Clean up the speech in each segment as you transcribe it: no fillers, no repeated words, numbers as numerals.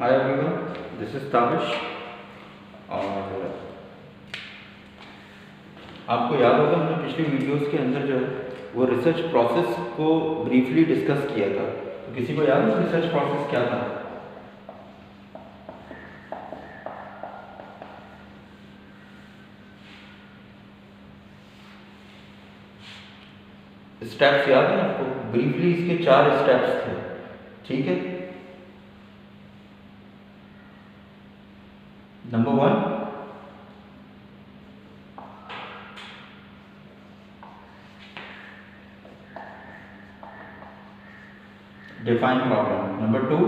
Hi everyone, this is Tabish. और आपको याद होगा हमने पिछली वीडियोस के अंदर जो है वो रिसर्च प्रोसेस को ब्रीफली डिस्कस किया था। तो किसी को याद है रिसर्च प्रोसेस क्या था? स्टेप्स याद है आपको? ब्रीफली इसके 4 स्टेप्स थे, ठीक है। Number 1, define problem. Number 2,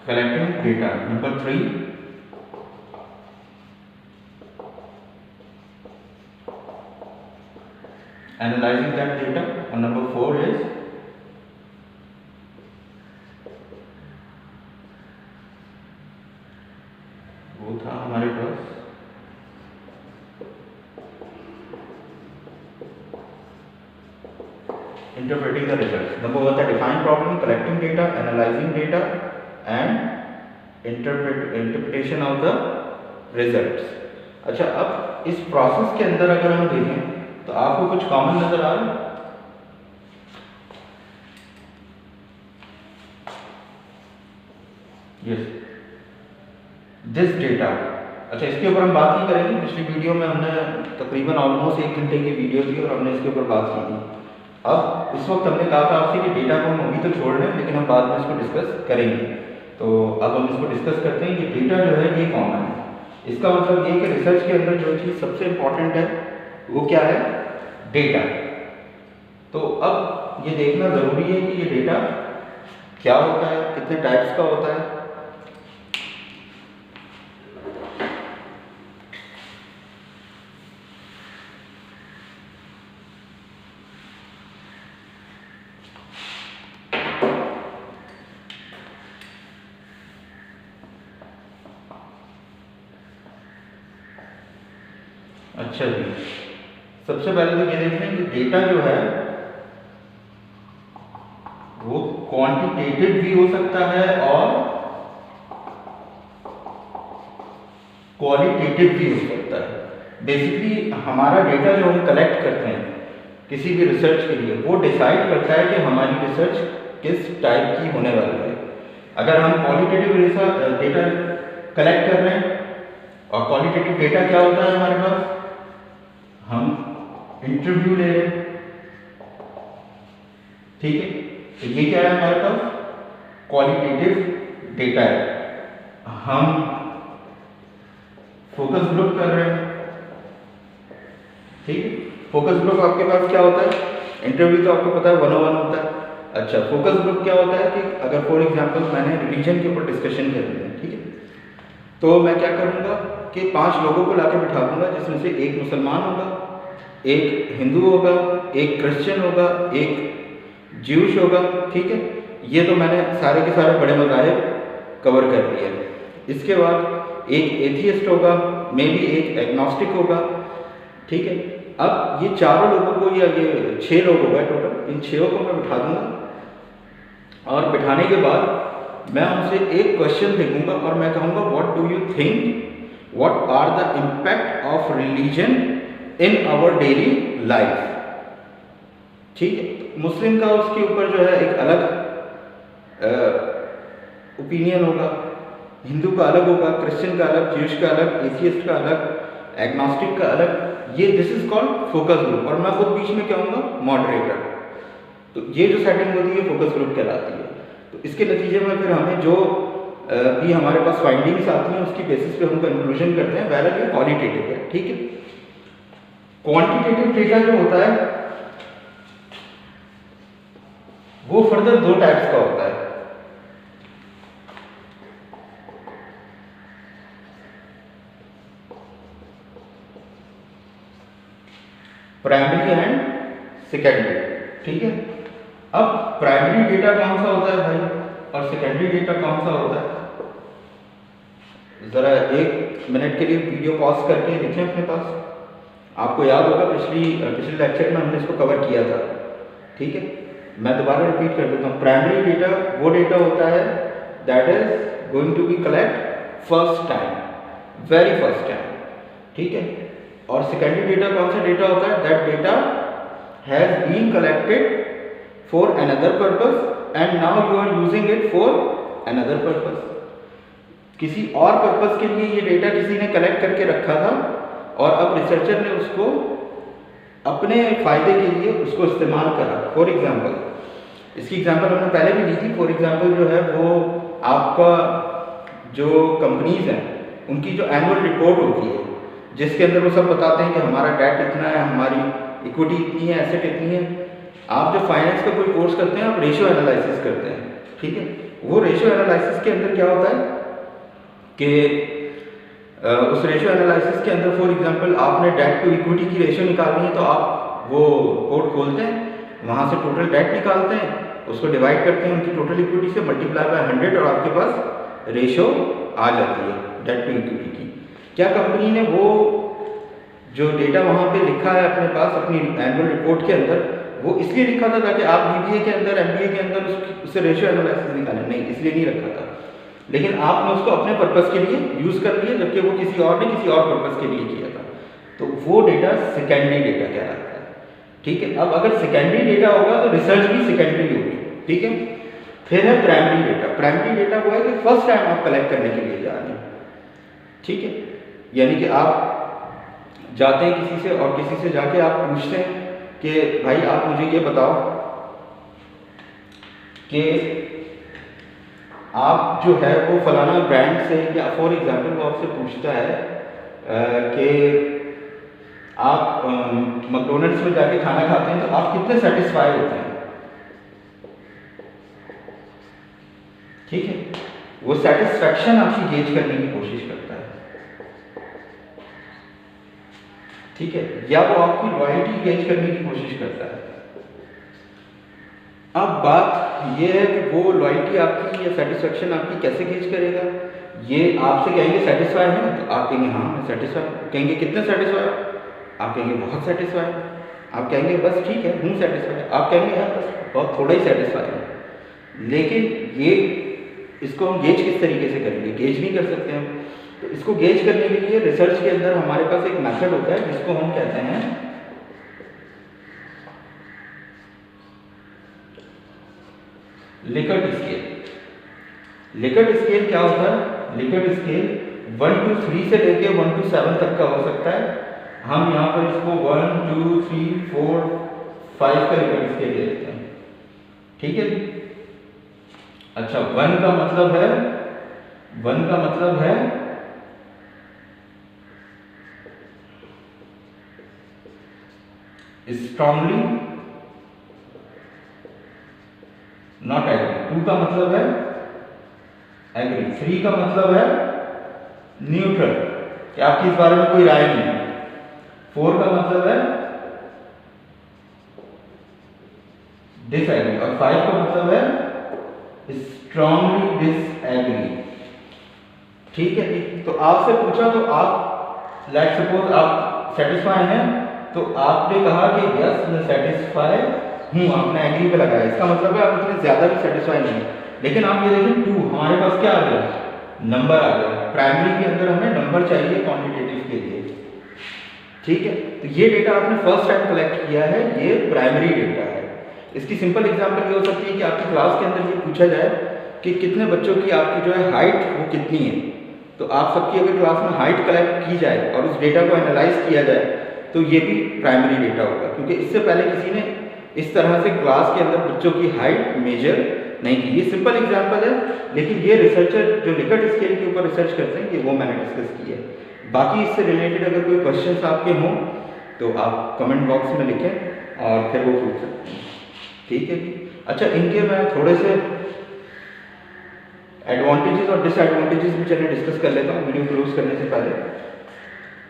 collecting data. Number 3, analyzing that data. And number 4 is वो था हमारे पास interpreting the results. Number 1 था define problem, collecting data, analyzing data and interpretation of the results. अच्छा, अब इस प्रोसेस के अंदर अगर हम देखें तो आपको कुछ कॉमन नजर आ रहा है? Yes, this data. अच्छा, इसके ऊपर हम बात नहीं करेंगे। पिछली वीडियो में हमने तकरीबन ऑलमोस्ट 1 घंटे की वीडियो थी और हमने इसके ऊपर बात की थी। अब इस वक्त हमने कहा था आपसे कि डेटा को हम अभी तो छोड़ रहे हैं, लेकिन हम बाद में इसको डिस्कस करेंगे। तो अब हम इसको डिस्कस करते हैं कि डेटा जो है ये कॉमन है। इसका मतलब ये कि रिसर्च के अंदर जो चीज़ सबसे इम्पॉर्टेंट है वो क्या है? डेटा। तो अब ये देखना ज़रूरी है कि ये डेटा क्या होता है, कितने टाइप्स का होता है। अच्छा जी, सबसे पहले तो ये देख लें कि डेटा जो है वो क्वांटिटेटिव भी हो सकता है और क्वालिटेटिव भी हो सकता है। बेसिकली हमारा डेटा जो हम कलेक्ट करते हैं किसी भी रिसर्च के लिए, वो डिसाइड करता है कि हमारी रिसर्च किस टाइप की होने वाली है। अगर हम क्वालिटेटिव डेटा कलेक्ट कर रहे हैं, और क्वालिटेटिव डेटा क्या होता है हमारे पास? हम इंटरव्यू ले रहे हैं, ठीक है। तो ये क्या है हमारे पास? क्वालिटेटिव डेटा है। हम फोकस ग्रुप कर रहे हैं, ठीक है। फोकस ग्रुप आपके पास क्या होता है? इंटरव्यू तो आपको पता है 101 होता है। अच्छा, फोकस ग्रुप क्या होता है कि अगर फॉर एग्जांपल मैंने रिलीजन के ऊपर डिस्कशन करनी है, ठीक है, तो मैं क्या करूँगा कि 5 लोगों को लाके बिठा दूंगा, जिसमें से एक मुसलमान होगा, एक हिंदू होगा, एक क्रिश्चियन होगा, एक ज्यूश होगा, ठीक है। ये तो मैंने सारे के सारे बड़े मज़ाहिब कवर कर लिए। इसके बाद एक एथियस्ट होगा, मे बी एक एग्नोस्टिक होगा, ठीक है। अब ये चारों लोगों को, या ये 6 लोग हो गए टोटल, इन 6 को मैं बिठा दूंगा और बिठाने के बाद मैं उनसे एक क्वेश्चन फेंकूंगा और मैं कहूँगा what do you think, what are the impact of religion in our daily life, ठीक है। मुस्लिम का उसके ऊपर जो है एक अलग ओपिनियन होगा, हिंदू का अलग होगा, क्रिश्चियन का अलग, ज्यूश का अलग, एथियस्ट का अलग, एग्नोस्टिक का अलग। ये this is called focus group, और मैं खुद बीच में क्या हूँगा? मॉडरेटर। तो ये जो सेटिंग होती है फोकस ग्रुप कहलाती है। तो इसके नतीजे में फिर हमें जो भी हमारे पास फाइंडिंग्स आती हैं उसकी बेसिस पे हम कंक्लूजन करते हैं। वैरा ये क्वालिटेटिव है, ठीक है। क्वांटिटेटिव डेटा जो होता है वो फर्दर 2 टाइप्स का होता है। प्राइमरी एंड सेकेंडरी, ठीक है। अब प्राइमरी डेटा कौन सा होता है भाई, और सेकेंडरी डेटा कौन सा होता है? जरा 1 मिनट के लिए वीडियो पॉज करके लिखें अपने पास। आपको याद होगा पिछले लेक्चर में हमने इसको कवर किया था, ठीक है। मैं दोबारा रिपीट कर देता हूँ। प्राइमरी डेटा वो डेटा होता है that is going to be collect first time, very first time, ठीक है। और सेकेंडरी डेटा कौन सा डेटा होता है? That data has been collected for another purpose and now you are using it for another purpose. किसी और purpose के लिए ये डेटा किसी ने कलेक्ट करके रखा था और अब रिसर्चर ने उसको अपने फायदे के लिए उसको इस्तेमाल करा। फॉर एग्जाम्पल, इसकी एग्जाम्पल हमने पहले भी ली थी। फॉर एग्जाम्पल जो है वो आपका जो कंपनीज हैं उनकी जो एनुअल रिपोर्ट होती है, जिसके अंदर वो सब बताते हैं कि हमारा डेट इतना है, हमारी इक्विटी इतनी है, एसेट इतनी है। आप जब फाइनेंस का कोई कोर्स करते हैं आप रेशियो एनालिसिस करते हैं, ठीक है। वो रेशियो एनालिसिस के अंदर क्या होता है कि उस रेशियो एनालिसिस के अंदर फॉर एग्जांपल आपने डेट टू इक्विटी की रेशियो निकालनी है, तो आप वो रिपोर्ट खोलते हैं, वहाँ से टोटल डेट निकालते हैं, उसको डिवाइड करते हैं उनकी टोटल इक्विटी से, मल्टीप्लाई बाय 100 और आपके पास रेशियो आ जाती है डेट टू इक्विटी की। क्या कंपनी ने वो जो डेटा वहाँ पे लिखा है अपने पास अपनी एनुअल रिपोर्ट के अंदर, वो इसलिए लिखा था ताकि आप बीबीए के अंदर, एमबीए के अंदर उससे रेशियो एनालिसिस निकालें? नहीं, इसलिए नहीं रखा था। लेकिन आपने उसको अपने पर्पस के लिए यूज़ कर लिया, जबकि वो किसी और ने किसी और पर्पस के लिए किया था। तो वो डेटा सेकेंडरी डेटा कहलाता है, ठीक है। अब अगर सेकेंडरी डेटा होगा तो रिसर्च भी सेकेंडरी होगी, ठीक है। फिर है प्राइमरी डेटा। प्राइमरी डेटा वो है कि फर्स्ट टाइम आप कलेक्ट करने के लिए जा रहे हैं, ठीक है। यानी कि आप जाते हैं किसी से और किसी से जाके आप पूछते हैं कि भाई आप मुझे ये बताओ कि आप जो है वो फलाना ब्रांड से, या फॉर एग्जांपल वो आपसे पूछता है कि आप मैकडॉनल्ड्स में जाके खाना खाते हैं तो आप कितने सेटिस्फाई होते हैं, ठीक है। वो सेटिस्फैक्शन आपकी गेज करने की कोशिश करता है, ठीक है, या वो आपकी लॉयल्टी गेज करने की कोशिश करता है। अब बात ये है कि वो लॉयल्टी आपकी या सेटिस्फैक्शन आपकी कैसे गेज करेगा। ये आपसे कहेंगे सेटिस्फाई है, तो आप कहेंगे हाँ मैं सेटिस्फाई। कहेंगे कितने सेटिस्फाई, आप कहेंगे बहुत सेटिस्फाई। आप कहेंगे बस ठीक है हूँ सेटिस्फाई, आप कहेंगे यार बस बहुत थोड़ा ही सेटिस्फाई है। लेकिन ये इसको हम गेज किस तरीके से करेंगे? गेज नहीं कर सकते हम। तो इसको गेज करने के लिए रिसर्च के अंदर हमारे पास एक मेथड होता है जिसको हम कहते हैं लिकर्ट स्केल। लिकर्ट स्केल क्या होता है? लिकर्ट स्केल 1 to 3 से लेके 1 to 7 तक का हो सकता है। हम यहाँ पर इसको 1 2 3 4 5 का लिकर्ट स्केल ले लेते हैं, ठीक है। अच्छा, 1 का मतलब है, 1 का मतलब है स्ट्रांगली नॉट एग्री। 2 का मतलब है एग्री। 3 का मतलब है न्यूट्रल, कि आपकी इस बारे में कोई राय नहीं है। 4 का मतलब है डिसएग्री और 5 का मतलब है स्ट्रांगली डिसएग्री, ठीक है जी। तो आपसे पूछा तो आप लेट्स सपोज आप सेटिस्फाई हैं, तो आपने कहा कि यस मैं सेटिस्फाई हूँ, आपने एग्री पे लगाया। इसका मतलब है आप इतने ज़्यादा भी सेटिस्फाई नहीं है। लेकिन आप ये देखें 2, हमारे पास क्या आ गया? नंबर आ गया। प्राइमरी के अंदर हमें नंबर चाहिए क्वांटिटेटिव के लिए, ठीक है। तो ये डेटा आपने फर्स्ट टाइम कलेक्ट किया है, ये प्राइमरी डेटा है। इसकी सिंपल एग्जांपल ये हो सकती है कि आपकी क्लास के अंदर ये पूछा जाए कि कितने बच्चों की आपकी जो है हाइट वो कितनी है। तो आप सबकी अगर क्लास में हाइट कलेक्ट की जाए और उस डेटा को एनालाइज किया जाए तो ये भी प्राइमरी डेटा होगा, क्योंकि इससे पहले किसी ने इस तरह से क्लास के अंदर बच्चों की हाइट मेजर नहीं की। ये सिंपल एग्जांपल है, लेकिन ये रिसर्चर जो लिकर्ट स्केल के ऊपर रिसर्च करते हैं ये वो मैंने डिस्कस की है। बाकी इससे रिलेटेड अगर कोई क्वेश्चंस आपके हों तो आप कमेंट बॉक्स में लिखें और फिर वो पूछ सकते हैं, ठीक है जी। अच्छा, इनके मैं थोड़े से एडवांटेजेस और डिसएडवांटेजेस भी चलिए डिस्कस कर लेता हूँ वीडियो क्लोज करने से पहले।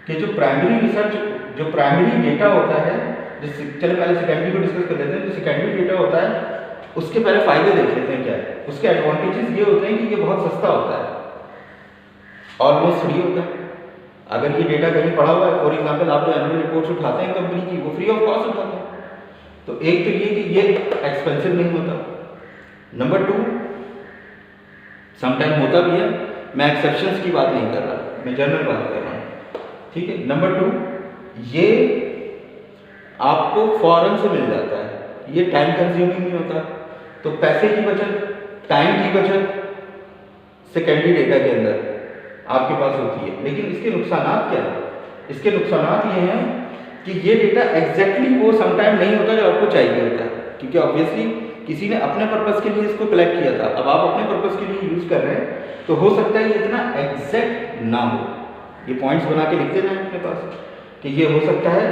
कि जो प्राइमरी रिसर्च, जो प्राइमरी डेटा होता है, चलो पहले सेकेंडरी को डिस्कस कर लेते हैं। जो सेकेंडरी डेटा होता है उसके पहले फायदे देख लेते हैं क्या है। उसके एडवांटेजेस ये होते हैं कि ये बहुत सस्ता होता है, ऑलमोस्ट फ्री होता है। अगर ये डेटा कहीं पड़ा हुआ है, फॉर एग्जांपल आप जो एनुअल रिपोर्ट्स उठाते हैं कंपनी की, वो फ्री ऑफ कॉस्ट उठाते हैं। तो एक तो ये कि ये एक्सपेंसिव नहीं होता। नंबर 2, समटाइम होता भी है, मैं एक्सेप्शंस की बात नहीं कर रहा, मैं जनरल बात कर रहा हूँ, ठीक है। नंबर 2, ये आपको फौरन से मिल जाता है, ये टाइम कंज्यूमिंग नहीं होता। तो पैसे की बचत, टाइम की बचत सेकेंडरी डेटा के अंदर आपके पास होती है। लेकिन इसके नुकसानात क्या है? इसके नुकसानात ये हैं कि ये डेटा एग्जैक्टली वो समटाइम नहीं होता जो आपको चाहिए होता है, क्योंकि ऑब्वियसली किसी ने अपने पर्पस के लिए इसको कलेक्ट किया था, अब आप अपने पर्पस के लिए यूज़ कर रहे हैं, तो हो सकता है ये इतना एग्जैक्ट ना हो। ये पॉइंट्स बना के लिखते जाएं अपने पास कि ये हो सकता है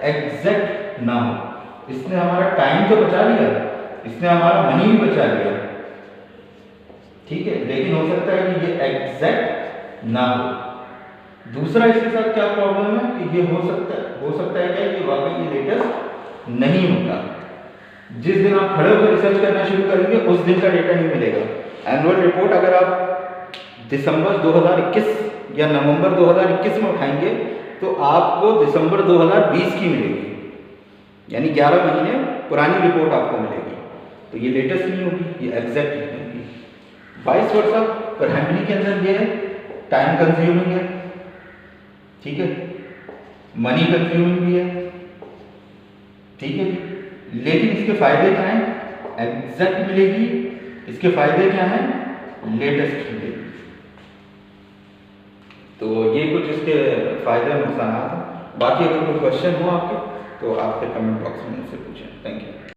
एग्जैक्ट ना हो। इसने हमारा टाइम तो बचा लिया, इसने हमारा मनी भी बचा लिया, ठीक है, लेकिन हो सकता है कि ये एग्जैक्ट ना हो। दूसरा इसके साथ क्या प्रॉब्लम है कि ये हो सकता है क्या ये वाकई ये लेटेस्ट नहीं होता। जिस दिन आप खड़े होकर रिसर्च करना शुरू करेंगे उस दिन का डेटा नहीं मिलेगा। एनुअल रिपोर्ट अगर आप दिसंबर 2021 या नवंबर 2021 में उठाएंगे तो आपको दिसंबर 2020 की मिलेगी, यानी 11 महीने पुरानी रिपोर्ट आपको मिलेगी। तो ये लेटेस्ट नहीं होगी, ये एग्जैक्ट नहीं होगी। 22 वर्षा प्राइमरी के अंदर ये है टाइम कंज्यूमिंग है, ठीक है, मनी कंज्यूमिंग भी है, ठीक है, लेकिन इसके फायदे क्या हैं? एग्जैक्ट मिलेगी। इसके फायदे क्या हैं? लेटेस्ट मिलेगी। तो ये कुछ इसके फायदे और नुकसान हैं। बाकी अगर कोई क्वेश्चन हो आपके तो आप फिर कमेंट बॉक्स में मुझसे पूछें। Thank you.